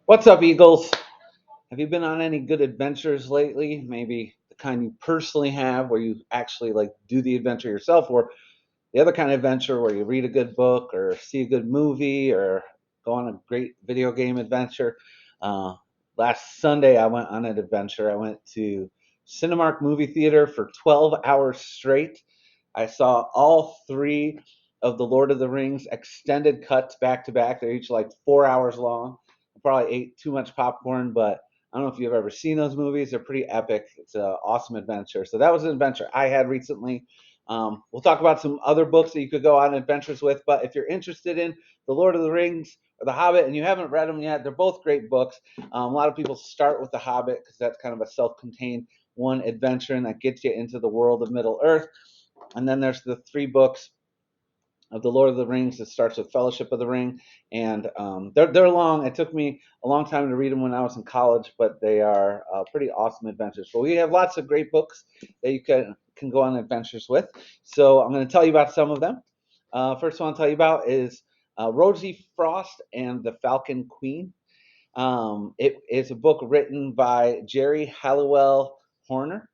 What's up, Eagles? Have you been on any good adventures lately? Maybe the kind you personally have where you actually like do the adventure yourself, or the other kind of adventure where you read a good book or see a good movie or go on a great video game adventure. Uh, Last Sunday, I went on an adventure. I went to Cinemark movie theater for 12 hours straight. I saw all three of the Lord of the Rings extended cuts back to back. They're each like 4 hours long. I probably ate too much popcorn, but I don't know if you've ever seen those movies. They're pretty epic. It's an awesome adventure. So that was an adventure I had recently. We'll talk about some other books that you could go on adventures with, but if you're interested in The Lord of the Rings or The Hobbit and you haven't read them yet, they're both great books. A lot of people start with The Hobbit because that's kind of a self-contained one adventure and that gets you into the world of Middle Earth. And then there's the three books of the Lord of the Rings that starts with Fellowship of the Ring, and they're long. It took me a long time to read them when I was in college, but they are pretty awesome adventures. So we have lots of great books that you can go on adventures with. So I'm going to tell you about some of them. First one I'll tell you about is Rosie Frost and the Falcon Queen. It is a book written by Jerry Halliwell Horner,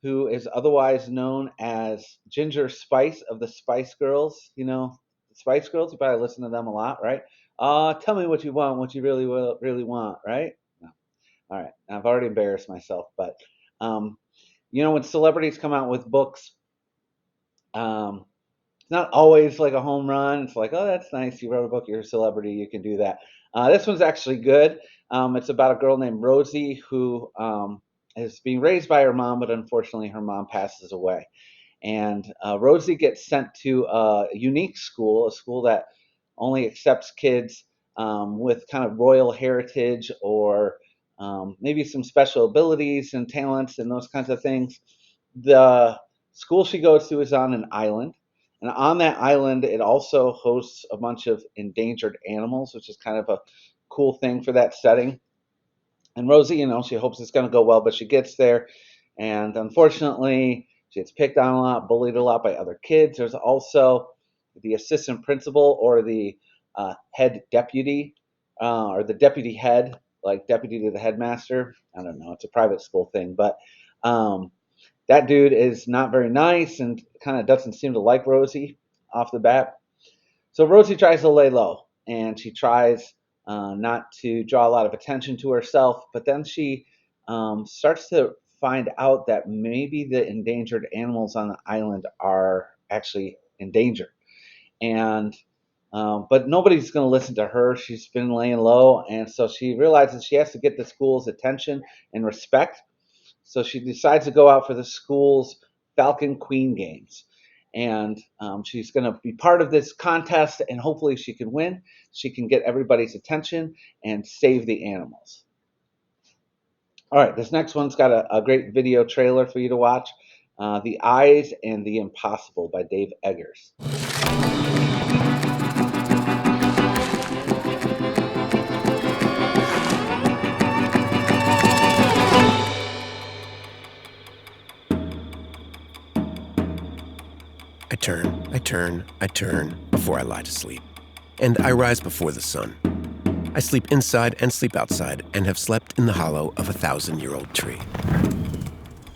who is otherwise known as Ginger Spice of the Spice Girls. You know, the Spice Girls, you probably listen to them a lot, right? Tell me what you want, what you really want, right? No. All right. I've already embarrassed myself, but um, when celebrities come out with books, it's not always like a home run. It's like, oh, that's nice. You wrote a book. You're a celebrity. You can do that. This one's actually good. It's about a girl named Rosie who is being raised by her mom, but unfortunately her mom passes away. And Rosie gets sent to a unique school, a school that only accepts kids with kind of royal heritage or maybe some special abilities and talents and those kinds of things. The school she goes to is on an island. And on that island, it also hosts a bunch of endangered animals, which is kind of a cool thing for that setting. And Rosie, she hopes it's going to go well, but she gets there, and unfortunately, she gets picked on a lot, bullied a lot by other kids. There's also the assistant principal or the head deputy, or the deputy head, like deputy to the headmaster. I don't know. It's a private school thing, but um, that dude is not very nice and kind of doesn't seem to like Rosie off the bat. So Rosie tries to lay low, and she tries not to draw a lot of attention to herself. But then she starts to find out that maybe the endangered animals on the island are actually in danger, and but nobody's going to listen to her. She's been laying low, and so she realizes she has to get the school's attention and respect. So she decides to go out for the school's Falcon Queen games. And she's going to be part of this contest, and hopefully she can win. She can get everybody's attention and save the animals. All right, this next one's got a great video trailer for you to watch. The Eyes and the Impossible by Dave Eggers. I turn before I lie to sleep. And I rise before the sun. I sleep inside and sleep outside and have slept in the hollow of a 1,000-year-old tree.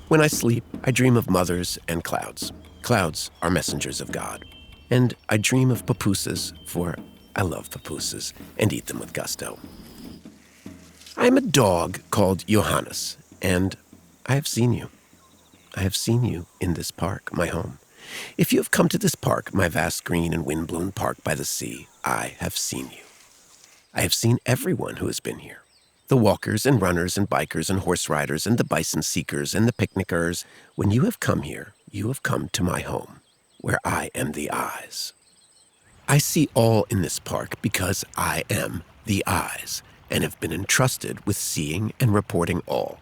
When I sleep, I dream of mothers and clouds. Clouds are messengers of God. And I dream of pupusas, for I love pupusas and eat them with gusto. I am a dog called Johannes, and I have seen you. I have seen you in this park, my home. If you have come to this park, my vast green and wind-blown park by the sea, I have seen you. I have seen everyone who has been here. The walkers and runners and bikers and horse riders and the bison seekers and the picnickers. When you have come here, you have come to my home, where I am the eyes. I see all in this park because I am the eyes and have been entrusted with seeing and reporting all.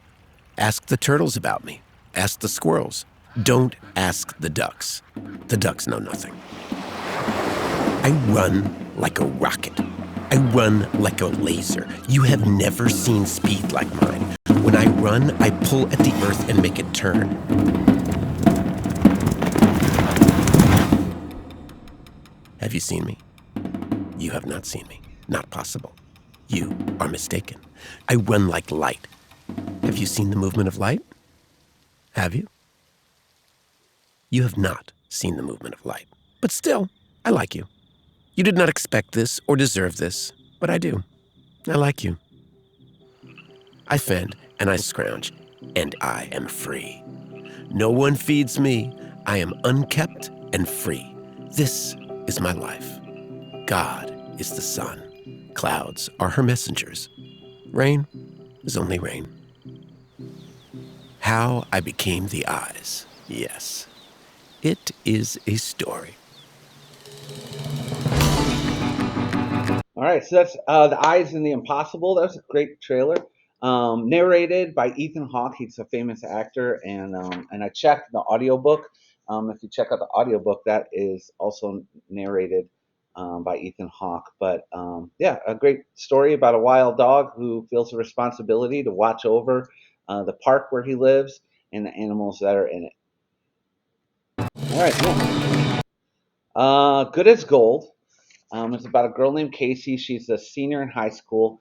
Ask the turtles about me. Ask the squirrels. Don't ask the ducks. The ducks know nothing. I run like a rocket. I run like a laser. You have never seen speed like mine. When I run, I pull at the earth and make it turn. Have you seen me? You have not seen me. Not possible. You are mistaken. I run like light. Have you seen the movement of light? Have you? You have not seen the movement of light. But still, I like you. You did not expect this or deserve this, but I do. I like you. I fend and I scrounge, and I am free. No one feeds me. I am unkept and free. This is my life. God is the sun. Clouds are her messengers. Rain is only rain. How I became the eyes. Yes, it is a story. All right, so that's The Eyes and the Impossible. That was a great trailer. Narrated by Ethan Hawke. He's a famous actor, and I checked the audiobook. If you check out the audiobook, that is also narrated by Ethan Hawke. But yeah, a great story about a wild dog who feels a responsibility to watch over the park where he lives and the animals that are in it. All right, yeah. Good as Gold. It's about a girl named Casey. She's a senior in high school.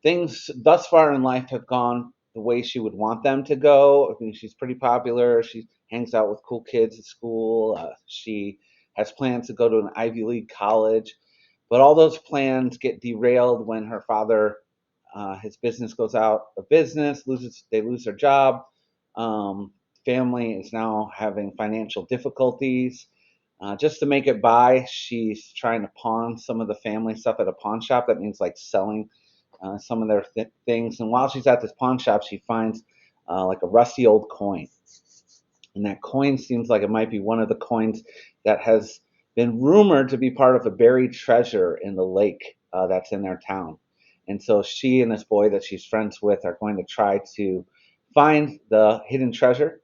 Things thus far in life have gone the way she would want them to go. I mean, she's pretty popular. She hangs out with cool kids at school. She has plans to go to an Ivy League college, but all those plans get derailed when her father, his business goes out of business. They lose their job. Family is now having financial difficulties. Just to make it by, she's trying to pawn some of the family stuff at a pawn shop. That means like selling some of their things. And while she's at this pawn shop, she finds like a rusty old coin. And that coin seems like it might be one of the coins that has been rumored to be part of a buried treasure in the lake that's in their town. And so she and this boy that she's friends with are going to try to find the hidden treasure.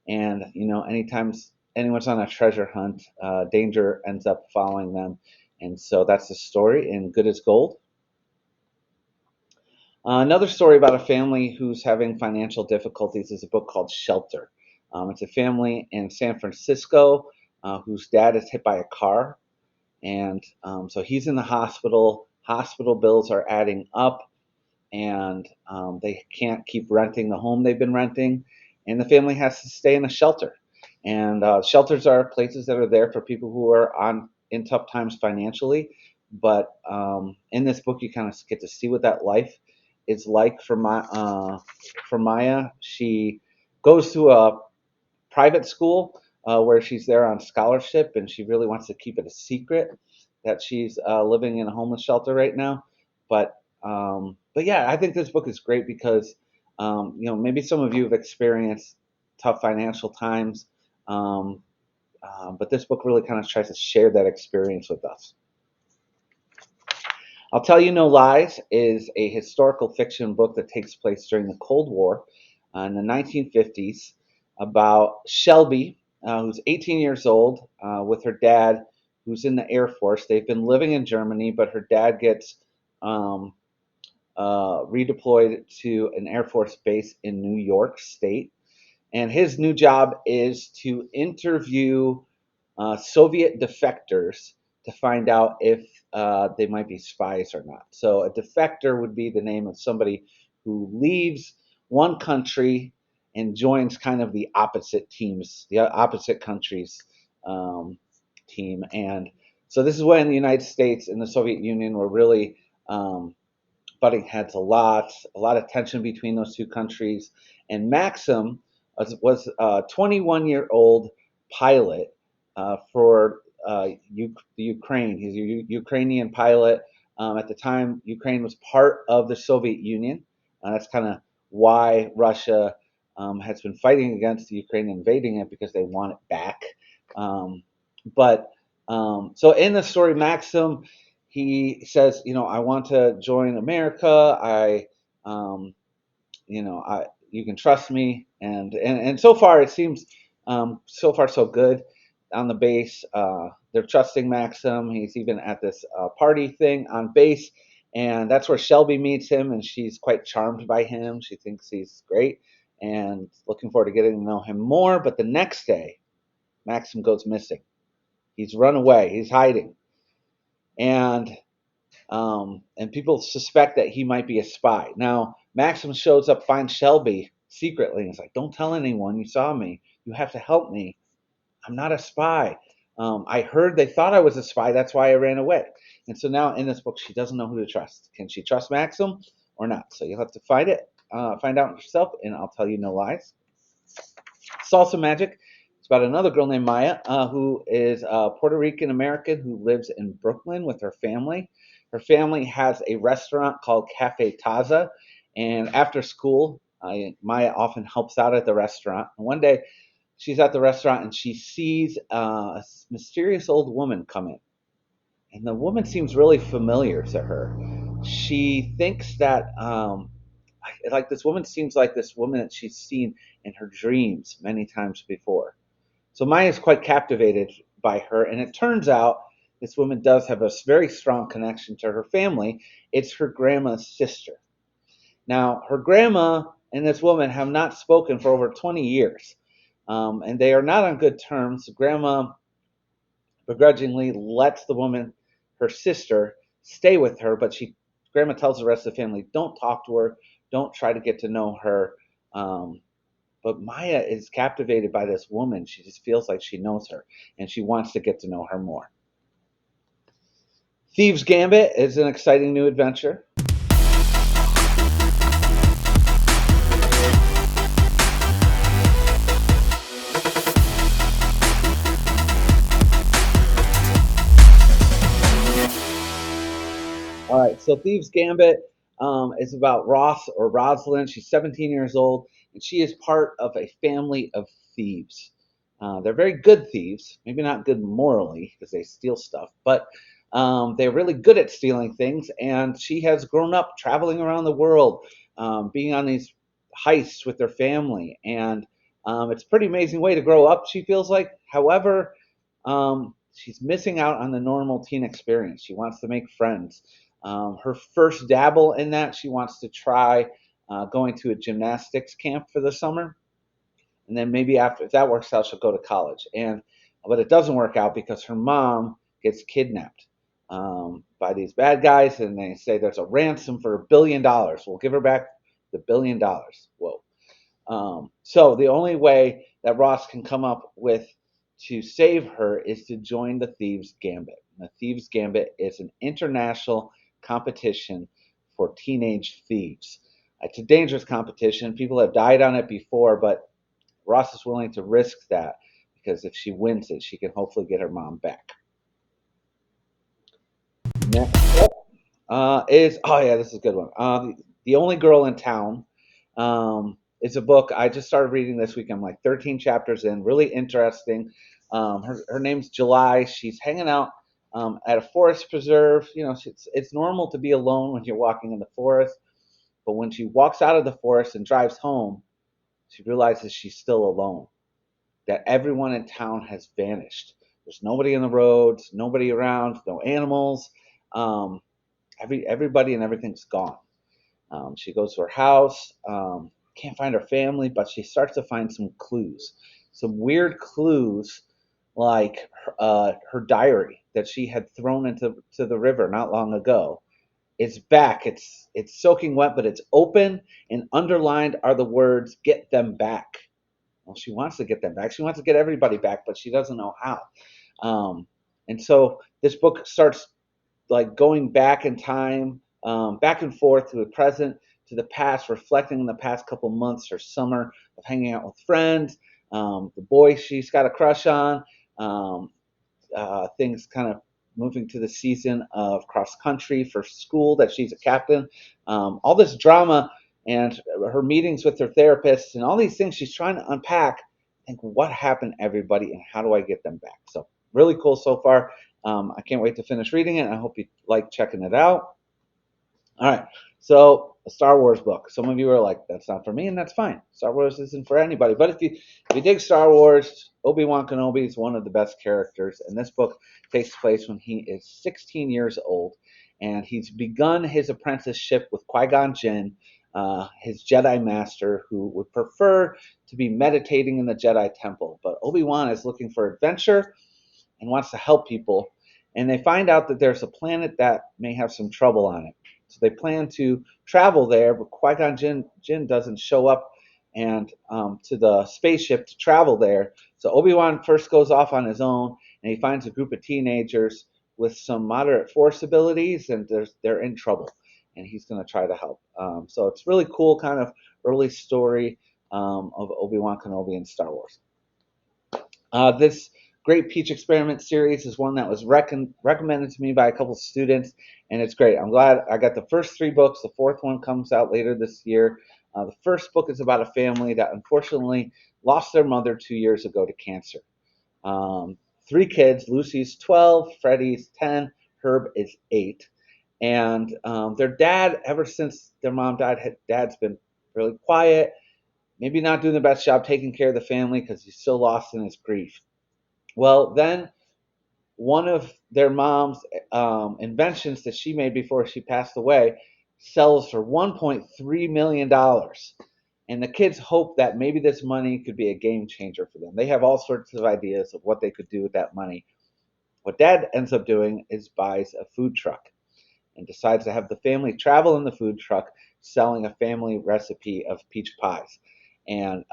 And anytime anyone's on a treasure hunt, danger ends up following them. And so that's the story in Good as Gold. Another story about a family who's having financial difficulties is a book called Shelter. It's a family in San Francisco whose dad is hit by a car, and so he's in the hospital. Hospital bills are adding up, and they can't keep renting the home they've been renting, and the family has to stay in a shelter. And shelters are places that are there for people who are in tough times financially. But in this book, you kind of get to see what that life is like for Maya. She goes to a private school where she's there on scholarship, and she really wants to keep it a secret that she's living in a homeless shelter right now. But yeah, I think this book is great because maybe some of you have experienced tough financial times, um, but this book really kind of tries to share that experience with us. I'll Tell You No Lies is a historical fiction book that takes place during the Cold War in the 1950s about Shelby, who's 18 years old, with her dad, who's in the Air Force. They've been living in Germany, but her dad gets redeployed to an Air Force base in New York State. And his new job is to interview Soviet defectors to find out if they might be spies or not. So a defector would be the name of somebody who leaves one country and joins kind of the opposite teams, the opposite country's team. And so this is when the United States and the Soviet Union were really butting heads a lot of tension between those two countries. And Maxim was a 21-year-old pilot for the Ukraine. He's a Ukrainian pilot. At the time, Ukraine was part of the Soviet Union. That's kind of why Russia has been fighting against the Ukraine, invading it, because they want it back. So in the story, Maxim, he says, I want to join America. You can trust me, and so far it seems so far so good on the base. They're trusting Maxim. He's even at this party thing on base, and that's where Shelby meets him, and she's quite charmed by him. She thinks he's great, and looking forward to getting to know him more. But the next day, Maxim goes missing. He's run away. He's hiding, and And people suspect that he might be a spy. Now, Maxim shows up, finds Shelby secretly, and is like, "Don't tell anyone you saw me. You have to help me. I'm not a spy. I heard they thought I was a spy. That's why I ran away." And so now in this book, she doesn't know who to trust. Can she trust Maxim or not? So you'll have to find out yourself, and I'll tell you no lies. Salsa Magic. It's about another girl named Maya who is a Puerto Rican American who lives in Brooklyn with her family. Her family has a restaurant called Cafe Taza, and after school, Maya often helps out at the restaurant. And one day, she's at the restaurant and she sees a mysterious old woman come in. And the woman seems really familiar to her. She thinks that, like, this woman seems like this woman that she's seen in her dreams many times before. So Maya is quite captivated by her, and it turns out this woman does have a very strong connection to her family. It's her grandma's sister. Now, her grandma and this woman have not spoken for over 20 years, and they are not on good terms. Grandma begrudgingly lets the woman, her sister, stay with her, but grandma tells the rest of the family, don't talk to her, don't try to get to know her. But Maya is captivated by this woman. She just feels like she knows her, and she wants to get to know her more. Thieves Gambit is an exciting new adventure. All right, so Thieves Gambit is about Ross or Rosalind. She's 17 years old, and she is part of a family of thieves. They're very good thieves, maybe not good morally because they steal stuff, but they're really good at stealing things. And she has grown up traveling around the world, being on these heists with their family, and it's a pretty amazing way to grow up. She feels like, however, she's missing out on the normal teen experience. She wants to make friends. Her first dabble in that, she wants to try going to a gymnastics camp for the summer, and then maybe after, if that works out, she'll go to college. But it doesn't work out because her mom gets kidnapped by these bad guys, and they say there's a ransom for $1 billion. We'll give her back the $1 billion. Whoa! So the only way that Ross can come up with to save her is to join the Thieves Gambit. And the Thieves Gambit is an international competition for teenage thieves. It's a dangerous competition. People have died on it before, but Ross is willing to risk that because if she wins it, she can hopefully get her mom back. Next up this is a good one. The Only Girl in Town. It's a book I just started reading this week. I'm like 13 chapters in, really interesting. Her name's July. She's hanging out at a forest preserve. You know, it's normal to be alone when you're walking in the forest, but when she walks out of the forest and drives home, she realizes she's still alone, that everyone in town has vanished. There's nobody in the roads, nobody around, no animals. Um, everybody and everything's gone. She goes to her house, can't find her family, but she starts to find some clues, some weird clues, like her diary that she had thrown into the river not long ago. It's back. It's soaking wet, but it's open, and underlined are the words "Get them back." Well, she wants to get them back. She wants to get everybody back, but she doesn't know how. And so this book starts like going back in time, back and forth to the present, to the past, reflecting on the past couple months, her summer of hanging out with friends, the boy she's got a crush on, things kind of moving to the season of cross country for school that she's a captain, all this drama and her meetings with her therapist and all these things she's trying to unpack. Think, what happened to everybody and how do I get them back? So really cool so far. I can't wait to finish reading it. I hope you like checking it out. All right, so a Star Wars book. Some of you are like, that's not for me, and that's fine. Star Wars isn't for anybody. But if you dig Star Wars, ObiWan Kenobi is one of the best characters, and this book takes place when he is 16 years old, and he's begun his apprenticeship with Qui-Gon Jinn, his Jedi master, who would prefer to be meditating in the Jedi Temple. But Obi-Wan is looking for adventure and wants to help people. and they find out that there's a planet that may have some trouble on it. So they plan to travel there, but Qui-Gon Jinn doesn't show up and to the spaceship to travel there. So Obi-Wan first goes off on his own, and he finds a group of teenagers with some moderate force abilities, and they're in trouble, and he's going to try to help. So it's really cool, kind of early story of Obi-Wan Kenobi in Star Wars. This Great Peach Experiment series is one that was recommended to me by a couple of students, and it's great. I'm glad I got the first 3 books. The 4th one comes out later this year. The first book is about a family that unfortunately lost their mother 2 years ago to cancer. 3 kids. Lucy's 12, Freddie's 10, Herb is 8. And their dad, ever since their mom died, dad's been really quiet, maybe not doing the best job taking care of the family because he's so lost in his grief. Well, then one of their mom's inventions that she made before she passed away sells for $1.3 million. And the kids hope that maybe this money could be a game changer for them. They have all sorts of ideas of what they could do with that money. What Dad ends up doing is buys a food truck and decides to have the family travel in the food truck selling a family recipe of peach pies. And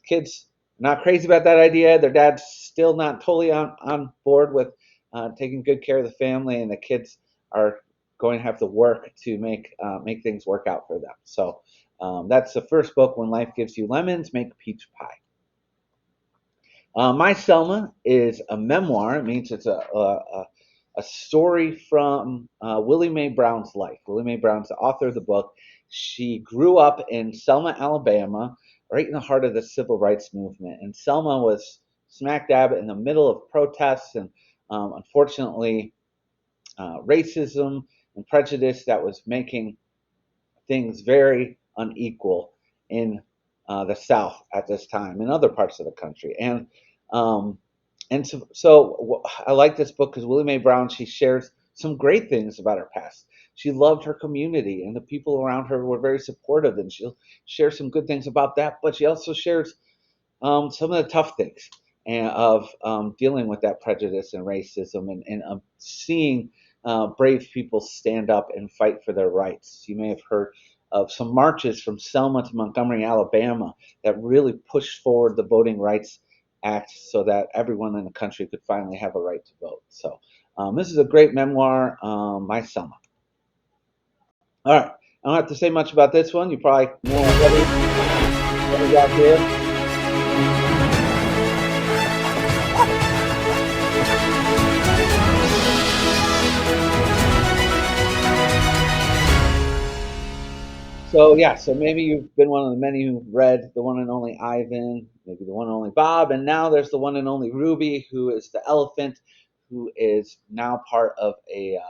kids not crazy about that idea. Their dad's still not totally on board with taking good care of the family, and the kids are going to have to work to make things work out for them. So that's the first book, When Life Gives You Lemons, Make Peach Pie. My Selma is a memoir. It means it's a story from Willie Mae Brown's life. Willie Mae Brown's the author of the book. She grew up in Selma, Alabama, right in the heart of the civil rights movement. And Selma was smack dab in the middle of protests and unfortunately racism and prejudice that was making things very unequal in the South at this time and other parts of the country. So I like this book because Willie Mae Brown, she shares some great things about her past. She loved her community, and the people around her were very supportive, and she'll share some good things about that. But she also shares some of the tough things of dealing with that prejudice and racism, and seeing brave people stand up and fight for their rights. You may have heard of some marches from Selma to Montgomery, Alabama, that really pushed forward the Voting Rights Act so that everyone in the country could finally have a right to vote. So this is a great memoir, My Selma. All right, I don't have to say much about this one. You probably know what we got here. So maybe you've been one of the many who've read the one and only Ivan, maybe the one and only Bob, and now there's the one and only Ruby, who is the elephant, who is now part of a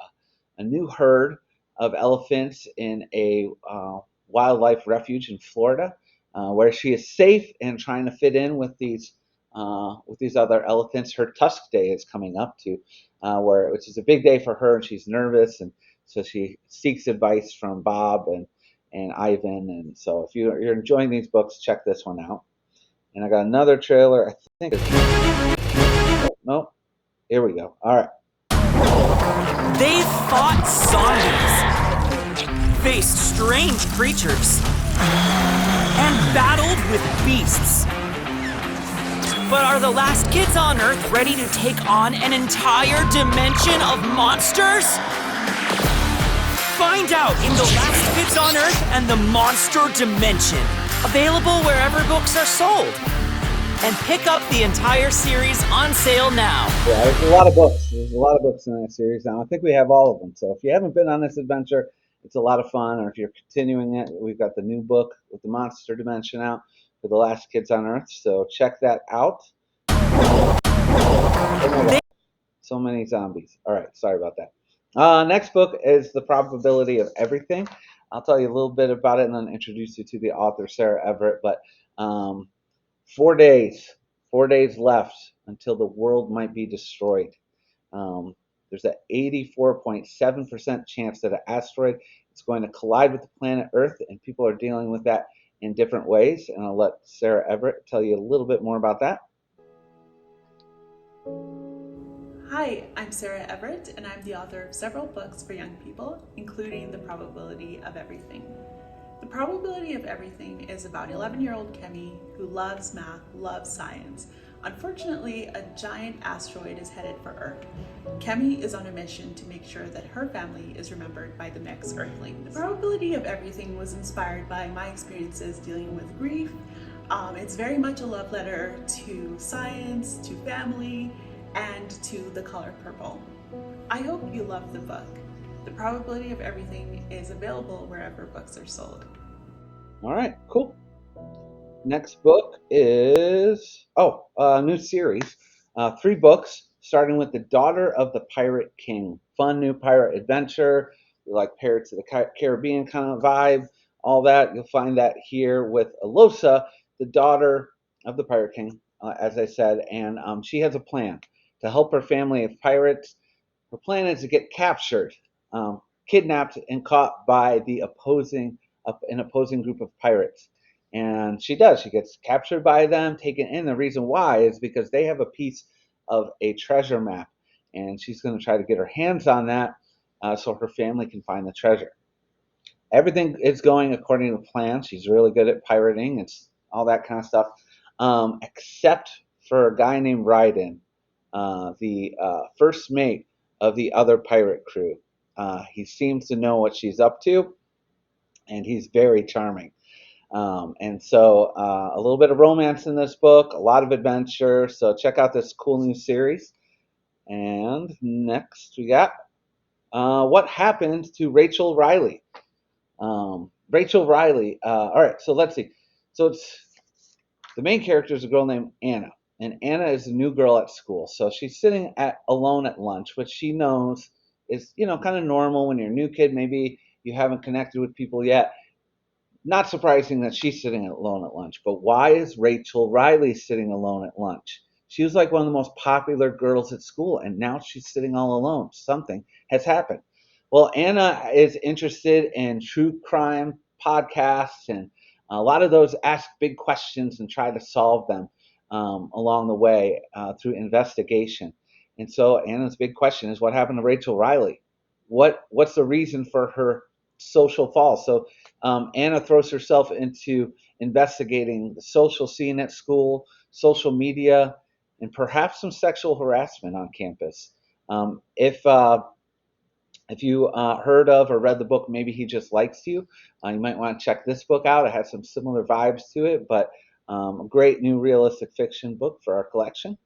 new herd of elephants in a wildlife refuge in Florida, where she is safe and trying to fit in with these other elephants. Her Tusk Day is coming up too, which is a big day for her, and she's nervous, and so she seeks advice from Bob and Ivan. And so if you're enjoying these books, check this one out. And I got another trailer. I think it's... Nope. Here we go. All right. They've fought zombies, faced strange creatures, and battled with beasts. But are the last kids on Earth ready to take on an entire dimension of monsters? Find out in The Last Kids on Earth and the Monster Dimension. Available wherever books are sold. And pick up the entire series on sale now. Yeah, there's a lot of books. There's a lot of books in that series now. I think we have all of them. So if you haven't been on this adventure, it's a lot of fun. Or if you're continuing it, we've got the new book with the Monster Dimension out for The Last Kids on Earth. So check that out. So many zombies. All right, sorry about that. Next book is The Probability of Everything. I'll tell you a little bit about it and then introduce you to the author, Sarah Everett. But 4 days left until the world might be destroyed. There's an 84.7% chance that an asteroid is going to collide with the planet Earth, and people are dealing with that in different ways. And I'll let Sarah Everett tell you a little bit more about that. Hi, I'm Sarah Everett, and I'm the author of several books for young people, including The Probability of Everything. The Probability of Everything is about 11-year-old Kemi who loves math, loves science. Unfortunately, a giant asteroid is headed for Earth. Kemi is on a mission to make sure that her family is remembered by the next Earthlings. The Probability of Everything was inspired by my experiences dealing with grief. It's very much a love letter to science, to family, and to the color purple. I hope you love the book. The Probability of Everything is available wherever books are sold. All right, cool. Next book is a new series, 3 books, starting with The Daughter of the Pirate King. Fun new pirate adventure. You like Pirates of the Caribbean kind of vibe, all that. You'll find that here with Alosa, the daughter of the Pirate King, as I said, and she has a plan to help her family of pirates. Her plan is to get captured, kidnapped, and caught by an opposing group of pirates. And she does. She gets captured by them, taken in. The reason why is because they have a piece of a treasure map, and she's going to try to get her hands on that so her family can find the treasure. Everything is going according to plan. She's really good at pirating and all that kind of stuff, except for a guy named Ryden, the first mate of the other pirate crew. He seems to know what she's up to, and he's very charming. And so a little bit of romance in this book, a lot of adventure. So check out this cool new series. And next we got What Happened to Rachel Riley. Rachel Riley. All right, so let's see. So it's the main character is a girl named Anna, and Anna is a new girl at school. So she's sitting alone at lunch, which she knows is kind of normal when you're a new kid. Maybe you haven't connected with people yet. Not surprising that she's sitting alone at lunch, but why is Rachel Riley sitting alone at lunch? She was like one of the most popular girls at school, and now she's sitting all alone. Something has happened. Well, Anna is interested in true crime podcasts, and a lot of those ask big questions and try to solve them along the way through investigation. And so Anna's big question is, what happened to Rachel Riley? What's the reason for her social fall? So Anna throws herself into investigating the social scene at school, social media, and perhaps some sexual harassment on campus. If you heard of or read the book, Maybe He Just Likes You, you might want to check this book out. It has some similar vibes to it, but a great new realistic fiction book for our collection.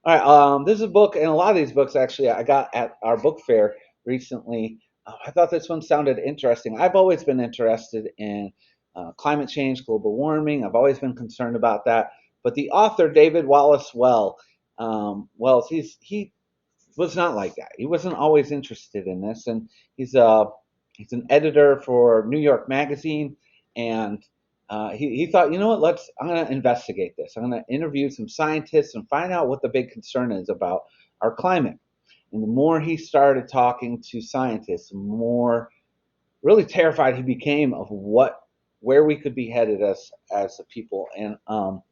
All right, this is a book, and a lot of these books actually I got at our book fair recently. I thought this one sounded interesting. I've always been interested in climate change, global warming. I've always been concerned about that. But the author, David Wallace Wells, he was not like that. He wasn't always interested in this, and he's an editor for New York Magazine, and he thought, you know what, I'm going to investigate this. I'm going to interview some scientists and find out what the big concern is about our climate. And the more he started talking to scientists, the more really terrified he became of where we could be headed as a people and on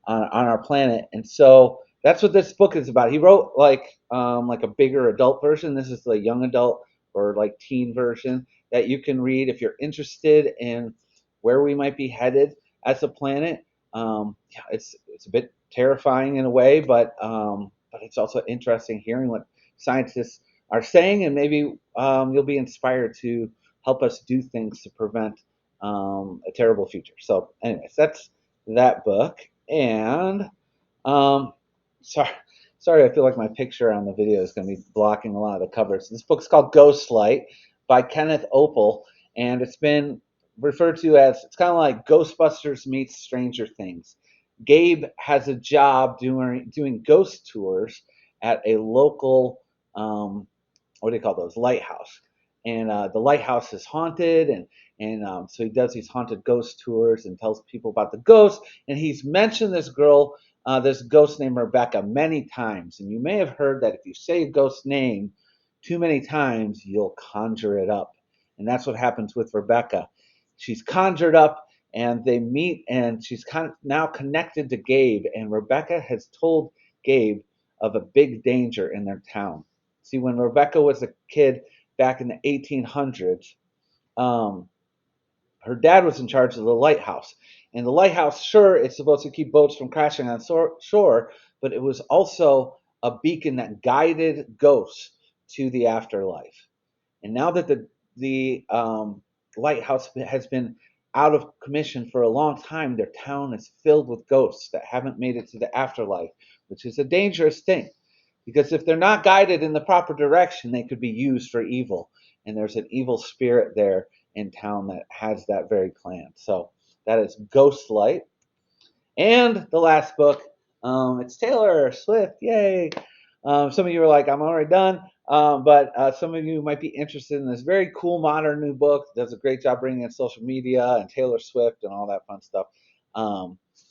our planet. And so that's what this book is about. He wrote like a bigger adult version. This is the young adult or like teen version that you can read if you're interested in where we might be headed as a planet. Yeah, it's a bit terrifying in a way, but it's also interesting hearing what scientists are saying, and maybe you'll be inspired to help us do things to prevent a terrible future. So, anyways, that's that book. And sorry, I feel like my picture on the video is going to be blocking a lot of the covers. This book's called Ghostlight by Kenneth Opel, and it's been referred to as, it's kind of like Ghostbusters meets Stranger Things. Gabe has a job doing ghost tours at a local, what do you call those, lighthouse. And the lighthouse is haunted, and so he does these haunted ghost tours and tells people about the ghosts. And he's mentioned this girl, this ghost named Rebecca, many times. And you may have heard that if you say a ghost name too many times, you'll conjure it up. And that's what happens with Rebecca. She's conjured up, and they meet, and she's kind of now connected to Gabe. And Rebecca has told Gabe of a big danger in their town. See, when Rebecca was a kid back in the 1800s, um, her dad was in charge of the lighthouse. And the lighthouse, sure, it's supposed to keep boats from crashing on shore, but it was also a beacon that guided ghosts to the afterlife. And now that the lighthouse has been out of commission for a long time, their town is filled with ghosts that haven't made it to the afterlife, which is a dangerous thing. Because if they're not guided in the proper direction, they could be used for evil. And there's an evil spirit there in town that has that very plan. So that is Ghostlight. And the last book, it's Taylor Swift. Yay! Some of you are like, I'm already done. But some of you might be interested in this very cool modern new book. Does a great job bringing in social media and Taylor Swift and all that fun stuff.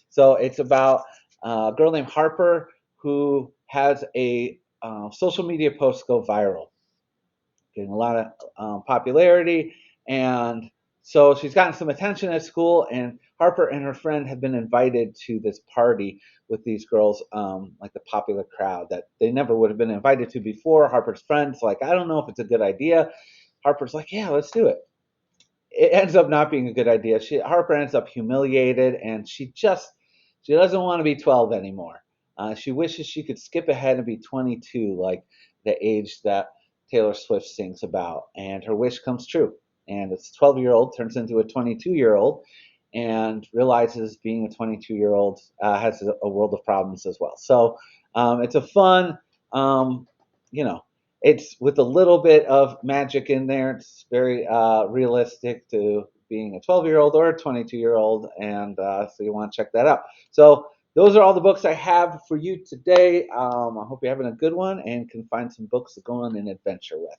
So it's about a girl named Harper who has a social media post go viral, getting a lot of popularity. And so she's gotten some attention at school, and Harper and her friend have been invited to this party with these girls, like the popular crowd that they never would have been invited to before. Harper's friend's like, I don't know if it's a good idea. Harper's like, yeah, let's do it. It ends up not being a good idea. Harper ends up humiliated, and she doesn't want to be 12 anymore. She wishes she could skip ahead and be 22, like the age that Taylor Swift sings about, and her wish comes true. And this 12-year-old turns into a 22-year-old and realizes being a 22-year-old has a world of problems as well. So it's a fun, you know, it's with a little bit of magic in there. It's very realistic to being a 12-year-old or a 22-year-old, and so you want to check that out. So those are all the books I have for you today. I hope you're having a good one and can find some books to go on an adventure with.